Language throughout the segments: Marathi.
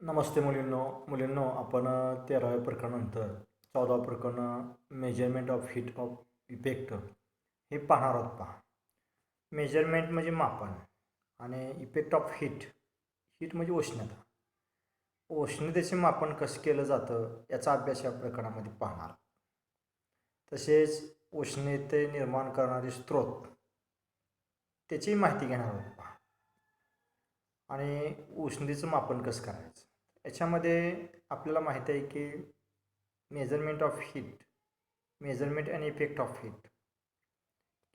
नमस्ते मुलींनो आपण 13व्या प्रकरणानंतर 14वा प्रकरण measurement of heat of effect हे पाहणार आहोत. पहा, मेजरमेंट म्हणजे मापन आणि इफेक्ट ऑफ हीट म्हणजे उष्णता. उष्णतेचे मापन कसं केलं जातं याचा अभ्यास या प्रकरणामध्ये पाहणार. तसेच उष्णते निर्माण करणारे स्रोत त्याची माहिती घेणार आहोत. पहा, आणि उष्णतेचं मापन कसं करायचं याच्यामध्ये आपल्याला माहिती आहे की measurement and effect of heat,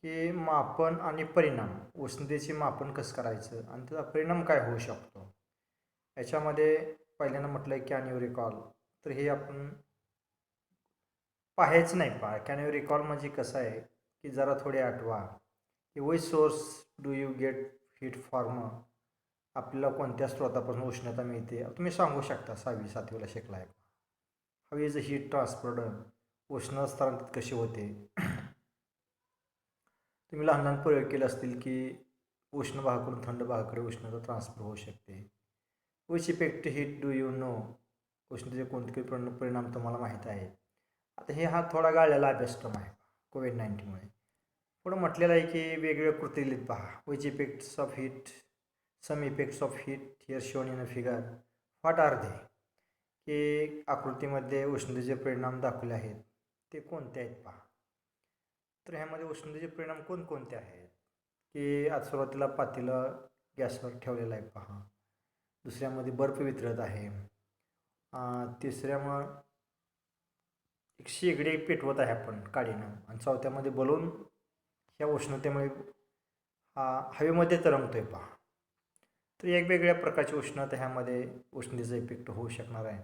की मापन आणि परिणाम, उष्णतेचे मापन कसं करायचं आणि त्याचा परिणाम काय होऊ शकतो. याच्यामध्ये पहिल्यांदा म्हटलं आहे कॅन यू रिकॉल, तर हे आपण पाहायचं नाही. कॅन यू रिकॉल म्हणजे कसं आहे की जरा थोडे आठवा की which source do you get heat form, आपल्याला कोणत्या स्रोतापासून उष्णता मिळते. तुम्ही सांगू शकता 6वी 7वीला शिकला आहे. How is a heat transferred, उष्णता हस्तांतरित कशी होते. तुम्ही लहान लहान प्रयोग केले असतील की उष्ण भागाकडून थंड भागाकडे उष्णता ट्रान्सफर होऊ शकते. Which effect heat do you know, उष्णतेचे कोणते परिणाम तुम्हाला माहीत आहे. आता हा थोडा गाळलेला अभ्यासक्रम आहे कोविड-19मुळे. पुढं म्हटलेलं आहे की वेगवेगळ्या कृती लिहित पहा. Which effects of heat, some effects of heat here shown in a figure, what are they, की आकृतीमध्ये उष्णतेचे परिणाम दाखवले आहेत ते कोणते आहेत पहा. तर ह्यामध्ये उष्णतेचे परिणाम कोणकोणते आहेत, की आज सुरुवातीला पातेलं गॅसवर ठेवलेलं आहे पहा. दुसऱ्यामध्ये बर्फ वितळत आहे. तिसऱ्यामुळं एक शेगडी पेटवत आहे आपण काडीनं. आणि चौथ्यामध्ये बलून ह्या उष्णतेमुळे हवेमध्ये तरंगतोय पहा. तर वेगवेगळ्या प्रकारची उष्णता ह्यामध्ये उष्णतेचा इफेक्ट होऊ शकणार आहे.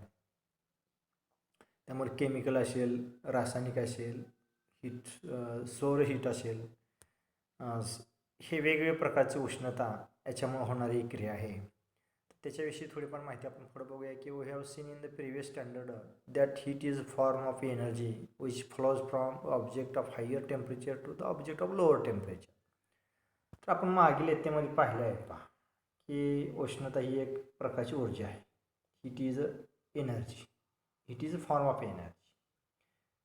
त्यामुळे केमिकल असेल, रासायनिक असेल, सौर हीट असेल, हे वेगवेगळ्या प्रकारची उष्णता याच्यामुळे होणारी क्रिया आहे. त्याच्याविषयी थोडीफार माहिती आपण पुढे बघूया. की we have seen in the previous standard that heat is form of energy which flows from object of higher temperature to the object of lower temperature. तर आपण मागील इयत्तेमध्ये पाहिलं आहे पहा की उष्णता ही एक प्रकारची ऊर्जा आहे. Heat is energy, it is a form of energy,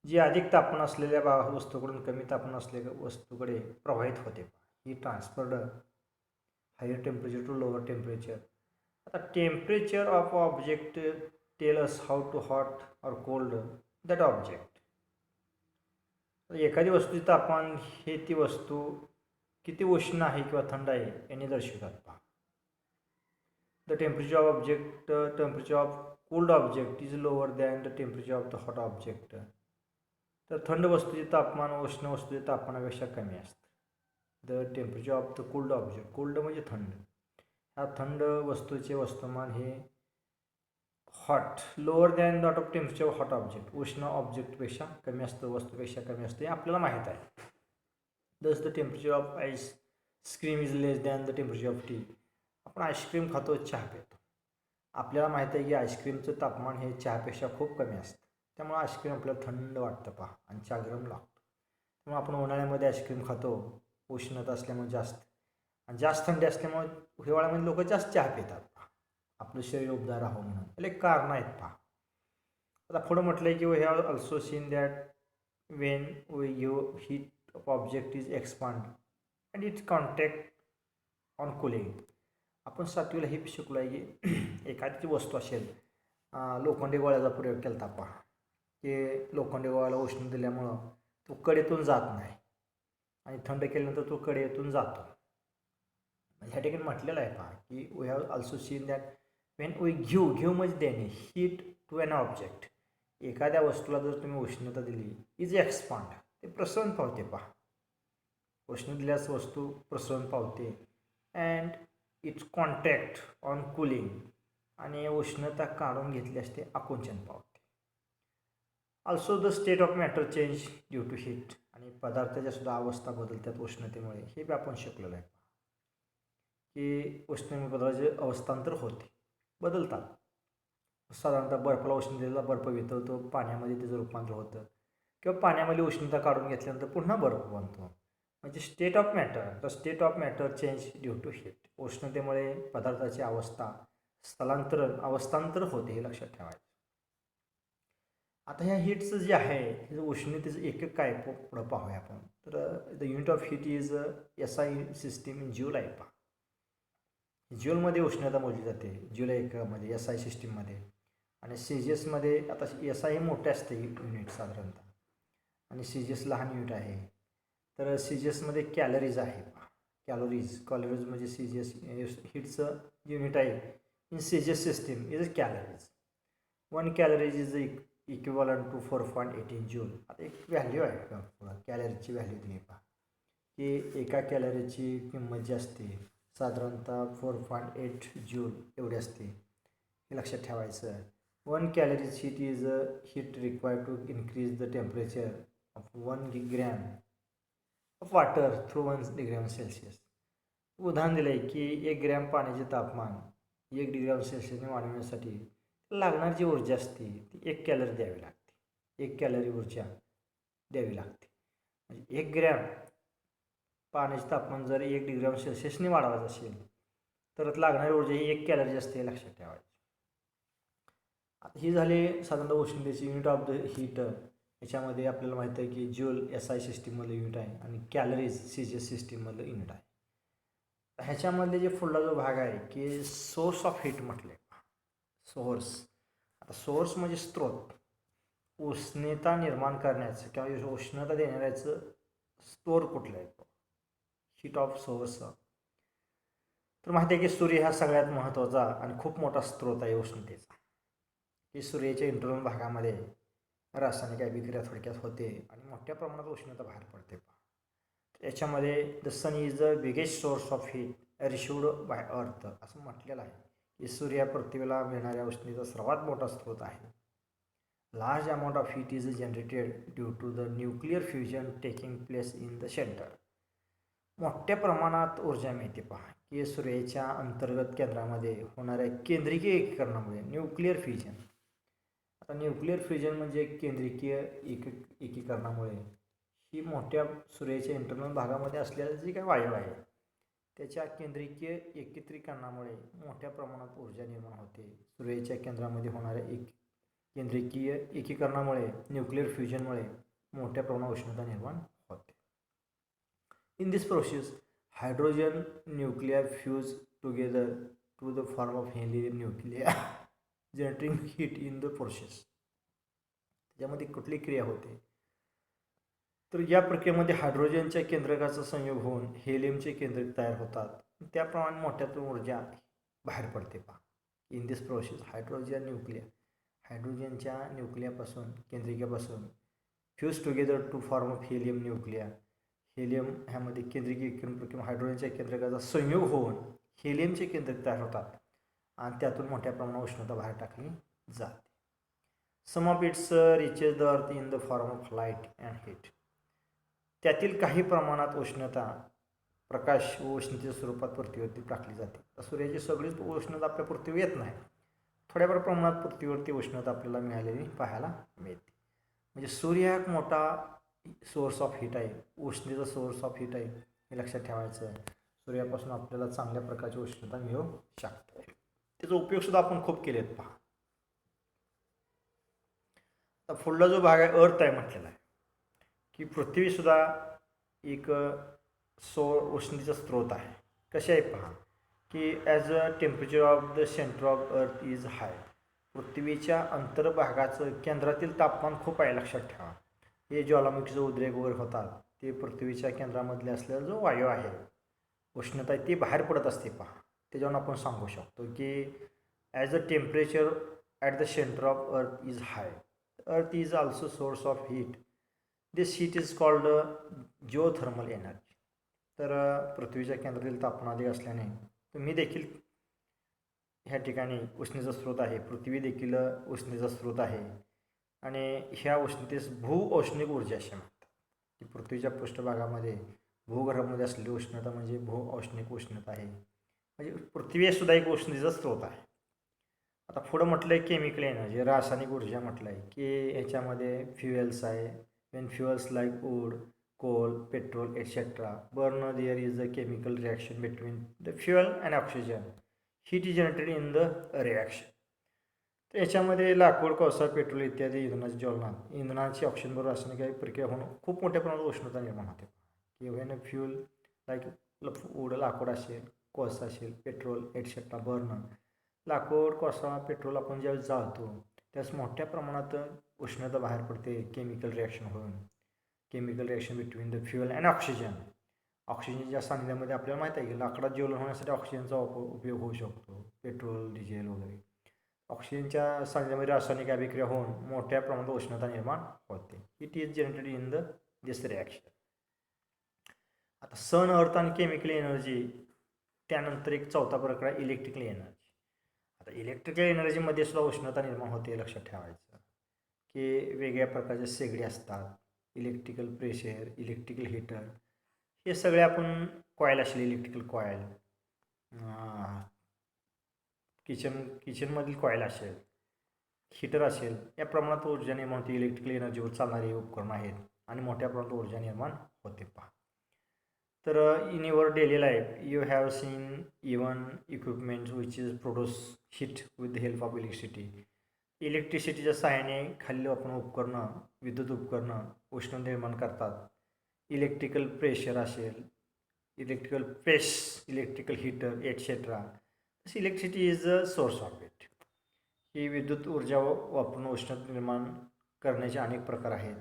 जी अधिक तापमान असलेल्या वस्तूकडून कमी तापमान असलेल्या वस्तूकडे प्रवाहित होते. ही transferred higher temperature to lower temperature. आता temperature of object tell us how too hot or cold that object. एखादी वस्तूचे तापमान हे ती वस्तू किती उष्ण आहे किंवा थंड आहे याने दर्शवतात पहा. The temperature of cold object is lower than the temperature of the hot object. तर थंड वस्तूचे तापमान उष्ण वस्तूचे तापमानापेक्षा कमी असतं. The temperature of the cold object, cold म्हणजे थंड, ह्या थंड वस्तूचे वस्तुमान हे hot lower than that of temperature of hot object, उष्ण ऑब्जेक्टपेक्षा कमी असतं, वस्तूपेक्षा कमी असतं, हे आपल्याला माहीत आहे. दस the temperature of ice cream is less than the temperature of T. आपण आईस्क्रीम खातो, चहा पितो, आपल्याला माहीत आहे की आईस्क्रीमचं तापमान हे चहापेक्षा खूप कमी असतं. त्यामुळे आईस्क्रीम आपल्याला थंड वाटतं पहा आणि चहा गरम लागतो. त्यामुळे आपण उन्हाळ्यामध्ये आईस्क्रीम खातो, उष्णता असल्यामुळे जास्त, आणि जास्त थंडी असल्यामुळे हिवाळ्यामध्ये लोक जास्त चहा पितात पहा, आपलं शरीर उबदार राहावं म्हणून. याला एक कारण आहेत पहा. आता पुढं म्हटलं आहे की we have also seen that when we give heat of object is expand and its contact on cooling. आपण 7वीला हे शिकलो आहे की एखादी वस्तू असेल, लोखंडी गोळ्याचा प्रयोग केला होता पहा, की लोखंडी गोळ्याला उष्ण दिल्यामुळं तो कडेतून जात नाही आणि थंड केल्यानंतर तो कडेतून जातो. ह्या ठिकाणी म्हटलेलं आहे पहा की we have also seen that when we घेऊ म्हणजे देणे हीट टू एन ऑब्जेक्ट, एखाद्या वस्तूला जर तुम्ही उष्णता दिली, इज एक्सपांड, ते प्रसरण पावते पहा. उष्ण दिल्यास वस्तू प्रसरण पावते. And its contact on cooling, आणि उष्णता काढून घेतली असते आकुंचन पावते. Also the state of matter change due to heat, आणि पदार्थाच्या सुद्धा अवस्था बदलतात उष्णतेमुळे, हे बी आपण शिकलेलं आहे की उष्ण पदार्थाचे अवस्थांतर होते, बदलतात. साधारणतः बर्फाला उष्णतेला बर्फ वितळतो, पाण्यामध्ये त्याचं रूपांतर होतं, किंवा पाण्यामध्ये उष्णता काढून घेतल्यानंतर पुन्हा बर्फ बनतो. म्हणजे state of matter, the state of matter change due to heat, उष्णतेमुळे पदार्थाची अवस्था स्थलांतरण अवस्थांतर होते हे लक्षात ठेवायचं. आता ह्या हीटचं जे आहे हे उष्णतेचं एकक काय पुढं पाहूया आपण. तर the unit of heat is SI system in joule आहे पहा. ज्यूलमध्ये उष्णता मोजली जाते ज्यूल एककामध्ये SI सिस्टीममध्ये. आणि CGSमध्ये आता SI हे मोठे असते युनिट साधारणतः आणि CGS लहान युनिट आहे. तर CGSमध्ये कॅलरीज आहे पहा. कॅलरीज म्हणजे CGS हीटचं युनिट आहे in CGS system is calories. 1 calories is equivalent to 4.18 joule. आता एक व्हॅल्यू आहे कॅलरीची व्हॅल्यू दिली पहा की एका कॅलरीची किंमत जी असते साधारणतः 4.8 जूल एवढी असते हे लक्षात ठेवायचं. 1 calories heat is heat required to increase the temperature of 1 gram of water through 1 degree Celsius. उदाहरण दिलं आहे की 1 ग्रॅम पाण्याचे तापमान 1 डिग्री सेल्सिअसने वाढवण्यासाठी लागणारी जी ऊर्जा असते ती 1 कॅलरी द्यावी लागते. 1 कॅलरी ऊर्जा द्यावी लागते. म्हणजे 1 ग्रॅम पाण्याचे तापमान जर 1 डिग्री सेल्सिअसने वाढवायचं असेल तर लागणारी ऊर्जा ही 1 कॅलरी असते हे लक्षात ठेवायचं. आता ही झाली साधारणतः उष्णतेची युनिट ऑफ द हीट. याच्यामध्ये आपल्याला माहिती आहे की ज्यूल SI सिस्टीममधलं युनिट आहे आणि कॅलरीज CGS सिस्टीममधलं युनिट आहे. ह्याच्यामधले जे पुढला जो भाग आहे की सोर्स ऑफ हीट म्हटले. सोर्स, आता सोर्स म्हणजे स्त्रोत. उष्णता निर्माण करण्याचं किंवा उष्णता देणाऱ्याचं स्त्रोत कुठलं आहे हीट ऑफ सोर्स. तर माहिती आहे की सूर्य हा सगळ्यात महत्त्वाचा आणि खूप मोठा स्त्रोत आहे उष्णतेचा. की सूर्याच्या इंटरनल भागामध्ये रासायनिक अभिक्रिया थोडक्यात होते आणि मोठ्या प्रमाणात उष्णता बाहेर पडते. याच्यामध्ये the sun is the biggest source of heat received by earth असं म्हटलेलं आहे की सूर्य पृथ्वीला मिळणाऱ्या उष्णतेचा सर्वात मोठा स्रोत आहे. Large amount of heat is generated due to the nuclear fusion taking place in the centre. मोठ्या प्रमाणात ऊर्जा मिळते पहा की सूर्याच्या अंतर्गत केंद्रामध्ये होणाऱ्या केंद्रीय एकीकरणामुळे न्यूक्लिअर फ्युजन. आता न्यूक्लिअर फ्युजन म्हणजे केंद्रीय एकीकरणामुळे ही मोठ्या सूर्याच्या इंटरनल भागामध्ये असलेलं जी काही वायू आहे त्याच्या केंद्रीय एकत्रीकरणामुळे मोठ्या प्रमाणात ऊर्जा निर्माण होते. सूर्याच्या केंद्रामध्ये होणाऱ्या केंद्रीय एकीकरणामुळे न्यूक्लिअर फ्युजनमुळे मोठ्या प्रमाणात उष्णता निर्माण होते. In this process hydrogen nuclear fuse together to the form of helium nuclear generating heat in the process. त्याच्यामध्ये कुठली क्रिया होते तर या प्रक्रियेमध्ये हायड्रोजनच्या केंद्रकाचा संयोग होऊन हेलियमचे केंद्रक तयार होतात. त्याप्रमाणे मोठ्यातून ऊर्जा बाहेर पडते पहा. इन दिस प्रोसेस हायड्रोजनच्या न्यूक्लियापासून केंद्रिकेपासून fuse together to form of helium nuclear. Helium ह्यामध्ये केंद्रीय किंवा हायड्रोजनच्या केंद्रकाचा संयोग होऊन हेलियमचे केंद्रक तयार होतात आणि त्यातून मोठ्या प्रमाणात उष्णता बाहेर टाकली जाते. Some of its reaches the earth in the form of light and heat. त्यातील काही प्रमाणात उष्णता प्रकाश व उष्णतेच्या स्वरूपात पृथ्वीवरती टाकली जाते. सूर्याची सगळीच उष्णता आपल्या पृथ्वीवर येत नाही. थोड्याफार प्रमाणात पृथ्वीवरती उष्णता आपल्याला मिळालेली पाहायला मिळते. म्हणजे सूर्य हा एक मोठा सोर्स ऑफ हीट आहे, उष्णतेचा सोर्स ऑफ हीट आहे हे लक्षात ठेवायचं. सूर्यापासून आपल्याला चांगल्या प्रकारची उष्णता मिळू शकते. त्याचा उपयोग सुद्धा आपण खूप केलेत पहा. आता पुढला जो भाग आहे अर्थ आहे म्हटलेला आहे की पृथ्वीसुद्धा एक उष्णतेचा स्रोत आहे. कसे आहे पहा की as a temperature of the centre of earth is high. पृथ्वीच्या अंतर्भागाचं केंद्रातील तापमान खूप आहे लक्षात ठेवा. हे ज्वालामुखीचा उद्रेक वगैरे होतात ते पृथ्वीच्या केंद्रामधले असलेला जो वायू आहे उष्णता आहे ती बाहेर पडत असते पहा. त्याच्यावरून आपण सांगू शकतो की as a temperature at the centre of earth is high. Earth is also source of heat. This heat is called geothermal energy. तर पृथ्वीच्या केंद्रातील तापमान अधिक असल्याने तुम्ही देखील ह्या ठिकाणी उष्णतेचा स्रोत आहे. पृथ्वी देखील उष्णतेचा स्रोत आहे आणि ह्या उष्णतेस भूऔष्णिक ऊर्जा असे म्हणतात. की पृथ्वीच्या पृष्ठभागामध्ये भूगर्भामध्ये असलेली उष्णता म्हणजे भूऔष्णिक उष्णता आहे. म्हणजे पृथ्वी सुद्धा एक उष्णतेचा स्रोत आहे. आता पुढं म्हटलं आहे केमिकल एनर्जी रासायनिक ऊर्जा म्हटलं आहे की ह्याच्यामध्ये फ्युएल्स आहे. When fuels like wood, coal, petrol, etc. burn, there is a chemical reaction between the fuel and oxygen. Heat is generated in the reaction. तर याच्यामध्ये लाकूड, कोळसा, पेट्रोल इत्यादी इंधनाची ज्वलनात इंधनाची ऑक्सिजनबरोबर रासायनिक प्रक्रिया होऊन खूप मोठ्या प्रमाणात उष्णता निर्माण होते. की व्हेन फ्यूल लाईक वूड, लाकूड असेल, कोळसा असेल, पेट्रोल एटसेट्रा बर्न, लाकूड, कोळसा, पेट्रोल आपण ज्यावेळेस जाळतो त्यावेळेस मोठ्या प्रमाणात उष्णता बाहेर पडते. केमिकल रिॲक्शन होऊन, chemical reaction between the fuel and oxygen. ऑक्सिजनच्या सानिध्यामध्ये आपल्याला माहीत आहे की लाकडात ज्वलन होण्यासाठी ऑक्सिजनचा उपयोग होऊ शकतो. पेट्रोल, डिझेल वगैरे ऑक्सिजनच्या सानिध्यामध्ये रासायनिक अभिक्रिया होऊन मोठ्या प्रमाणात उष्णता निर्माण होते. It is generated in the this reaction. आता सन, अर्थ आणि केमिकल एनर्जी, त्यानंतर एक चौथा प्रकार आहे इलेक्ट्रिकल एनर्जी. आता इलेक्ट्रिकल एनर्जीमध्ये सुद्धा उष्णता निर्माण होते. लक्षात ठेवायचं की वेगळ्या प्रकारचे शेगडी असतात, इलेक्ट्रिकल प्रेशर, इलेक्ट्रिकल हीटर, हे सगळे आपण कॉईल असेल, इलेक्ट्रिकल कॉईल, किचनमधील कॉईल असेल, हीटर असेल, या प्रमाणात ऊर्जा निर्माण होते. इलेक्ट्रिकल एनर्जीवर चालणारी उपकरणं आहेत आणि मोठ्या प्रमाणात ऊर्जा निर्माण होते. पहा, तर in your daily life you have seen even equipments which is produce heat with the help of electricity. इलेक्ट्रिसिटीच्या सहाय्याने खालील आपण उपकरणं, विद्युत उपकरणं उष्ण निर्माण करतात. इलेक्ट्रिकल प्रेशर असेल, electrical press, electrical heater etcetera. Electricity is a source of it. ही विद्युत ऊर्जा वापरून उष्णता निर्माण करण्याचे अनेक प्रकार आहेत.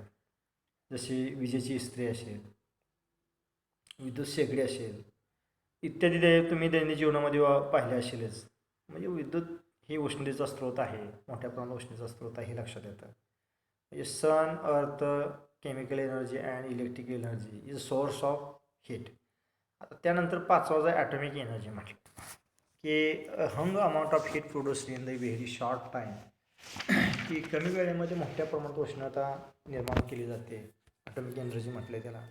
जशी विजेची इस्त्री असेल, विद्युत शेगडी असेल, इत्यादी तुम्ही दैनंदिन जीवनामध्ये पाहिले असेलच. म्हणजे विद्युत ही उष्णतेचा स्रोत आहे, मोठ्या प्रमाणात उष्णतेचा स्रोत आहे, हे लक्षात येतं. म्हणजे sun, earth, chemical energy and electrical energy is a source of heat. आता त्यानंतर पाचवा जो ॲटॉमिक एनर्जी म्हटलं की हंग amount of heat produce in the very short time. की कमी वेळेमध्ये मोठ्या प्रमाणात उष्णता निर्माण केली जाते. ॲटॉमिक एनर्जी म्हटलं त्याला.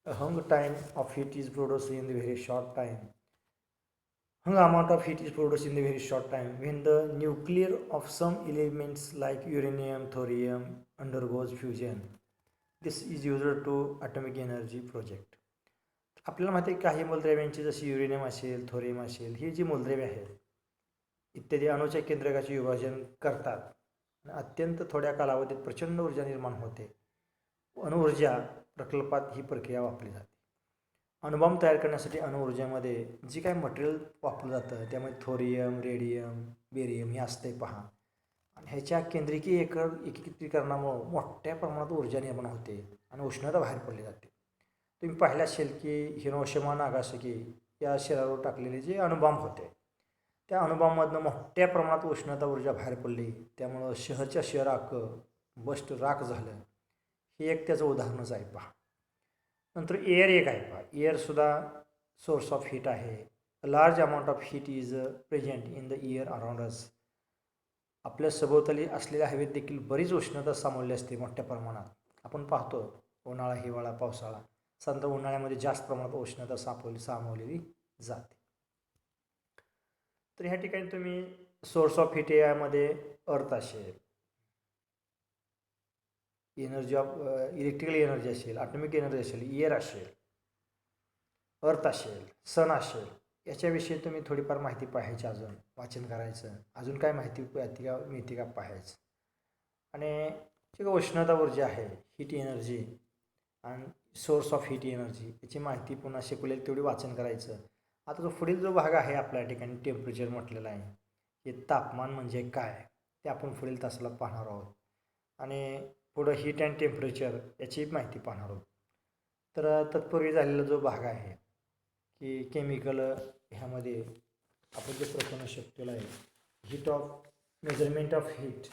हंग time of heat is produce in the very short time. हंग amount of heat is produce in the very short time when the nuclear of some elements like uranium, thorium undergoes fusion. This is used to atomic energy project. आपल्याला माहिती आहे काही मूलद्रव्यांची, जशी युरेनियम असेल, थोरियम असेल, ही जी मूलद्रव्ये आहेत इत्यादी अणूच्या केंद्रकाचे विभाजन करतात. अत्यंत थोड्या कालावधीत प्रचंड ऊर्जा निर्माण होते. अणुऊर्जा प्रकल्पात ही प्रक्रिया वापरली जाते. अणुबॉम्ब तयार करण्यासाठी अणुऊर्जेमध्ये जी काही मटेरियल वापरलं जातं त्यामध्ये थोरियम, रेडियम, बेरियम हे असते. पहा, आणि ह्याच्या एकीकृतीकरणामुळं मोठ्या प्रमाणात ऊर्जा निर्माण होते आणि उष्णता बाहेर पडली जाते. तुम्ही पाहिलं असेल की हिरोशिमा, नागासाकी या शहरावर टाकलेले जे अणुबॉम्ब होते, त्या अणुबॉम्बमधनं मोठ्या प्रमाणात उष्णता ऊर्जा बाहेर पडली. त्यामुळं शहरच्या शहर बस्ट राख झालं. हे एक त्याचं उदाहरणच आहे. पहा, नंतर एअर एक आहे. पहा, एअरसुद्धा सोर्स ऑफ हीट आहे. A large amount of heat is present in the air around us. आपल्या सभोवताली असलेल्या हवेत देखील बरीच उष्णता सामावली असते मोठ्या प्रमाणात. आपण पाहतो उन्हाळा, हिवाळा, पावसाळा. साधारणतः उन्हाळ्यामध्ये जास्त प्रमाणात उष्णता सामावलेली जाते. तर ह्या ठिकाणी तुम्ही सोर्स ऑफ हीट यामध्ये अर्थ असेल, एनर्जी ऑफ इलेक्ट्रिकल एनर्जी असेल, ॲटॉमिक एनर्जी असेल, एअर असेल, अर्थ असेल, सन असेल, याच्याविषयी तुम्ही थोडीफार माहिती पाहायची, अजून वाचन करायचं. अजून काय माहिती मिळते का पाहायचं. आणि जी उष्णता ऊर्जा आहे, हीट एनर्जी आणि सोर्स ऑफ हीट एनर्जी, याची माहिती पुन्हा शिकवलेली तेवढी वाचन करायचं. आता जो पुढील जो भाग आहे आपल्या ठिकाणी टेम्परेचर म्हटलेला आहे, हे तापमान म्हणजे काय ते आपण पुढील तासाला पाहणार आहोत. आणि पुढं हीट अँड टेम्परेचर याची माहिती पाहणार आहोत. तर तत्पूर्वी झालेला जो भाग आहे की केमिकल, ह्यामध्ये आपण जे प्रकरण शिकलेलं आहे, heat of measurement of heat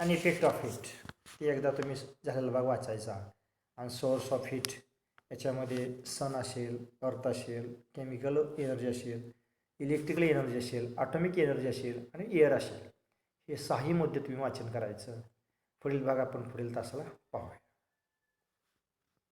आणि इफेक्ट ऑफ हीट, ते एकदा तुम्ही झालेला भाग वाचायचा. आणि सोर्स ऑफ हीट याच्यामध्ये सन असेल, अर्थ असेल, केमिकल एनर्जी असेल, इलेक्ट्रिकल एनर्जी असेल, ॲटॉमिक एनर्जी असेल आणि एअर असेल. हे 6 मुद्दे तुम्ही वाचन करायचं. पुढील भाग आपण पुढील तासाला पाहूया.